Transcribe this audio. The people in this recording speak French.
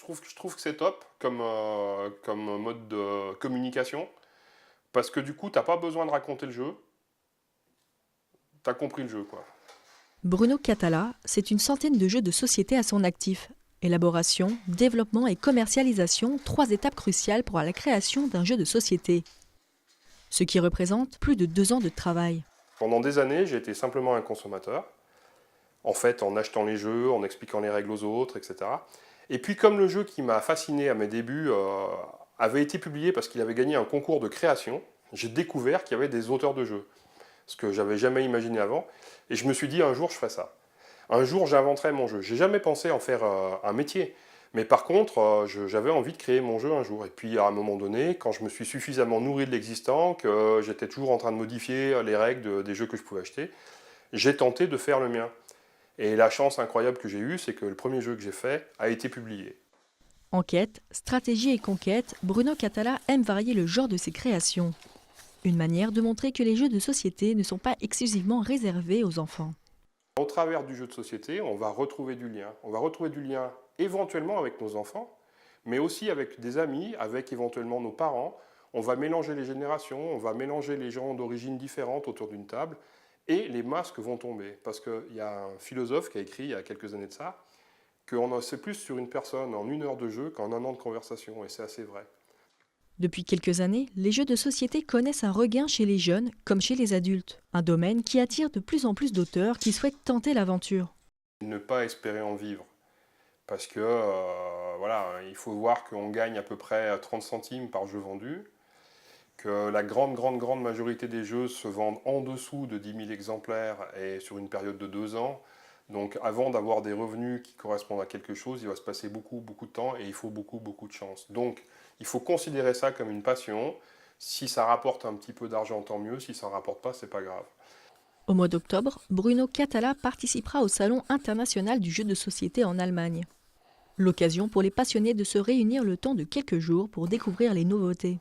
Je trouve que c'est top comme mode de communication, parce que du coup, t'as pas besoin de raconter le jeu, t'as compris le jeu, quoi. Bruno Catala, c'est une centaine de jeux de société à son actif. Élaboration, développement et commercialisation, 3 étapes cruciales pour la création d'un jeu de société. Ce qui représente plus de 2 ans de travail. Pendant des années, j'ai été simplement un consommateur, en fait, en achetant les jeux, en expliquant les règles aux autres, etc. Et puis, comme le jeu qui m'a fasciné à mes débuts avait été publié parce qu'il avait gagné un concours de création, j'ai découvert qu'il y avait des auteurs de jeux, ce que j'avais jamais imaginé avant. Et je me suis dit, un jour, je ferai ça. Un jour, j'inventerai mon jeu. J'ai jamais pensé en faire un métier. Mais par contre, j'avais envie de créer mon jeu un jour. Et puis, à un moment donné, quand je me suis suffisamment nourri de l'existant, que j'étais toujours en train de modifier les règles des jeux que je pouvais acheter, j'ai tenté de faire le mien. Et la chance incroyable que j'ai eue, c'est que le premier jeu que j'ai fait a été publié. Enquête, stratégie et conquête, Bruno Catala aime varier le genre de ses créations. Une manière de montrer que les jeux de société ne sont pas exclusivement réservés aux enfants. Au travers du jeu de société, on va retrouver du lien. On va retrouver du lien éventuellement avec nos enfants, mais aussi avec des amis, avec éventuellement nos parents. On va mélanger les générations, on va mélanger les gens d'origines différentes autour d'une table, et les masques vont tomber. Parce qu'il y a un philosophe qui a écrit il y a quelques années de ça, qu'on en sait plus sur une personne en 1 heure de jeu qu'en 1 an de conversation, et c'est assez vrai. Depuis quelques années, les jeux de société connaissent un regain chez les jeunes comme chez les adultes, un domaine qui attire de plus en plus d'auteurs qui souhaitent tenter l'aventure. Ne pas espérer en vivre. Parce que voilà, il faut voir qu'on gagne à peu près 30 centimes par jeu vendu, que la grande majorité des jeux se vendent en dessous de 10 000 exemplaires et sur une période de 2 ans. Donc avant d'avoir des revenus qui correspondent à quelque chose, il va se passer beaucoup de temps et il faut beaucoup de chance. Donc il faut considérer ça comme une passion. Si ça rapporte un petit peu d'argent, tant mieux. Si ça ne rapporte pas, c'est pas grave. Au mois d'octobre, Bruno Catala participera au Salon international du jeu de société en Allemagne. L'occasion pour les passionnés de se réunir le temps de quelques jours pour découvrir les nouveautés.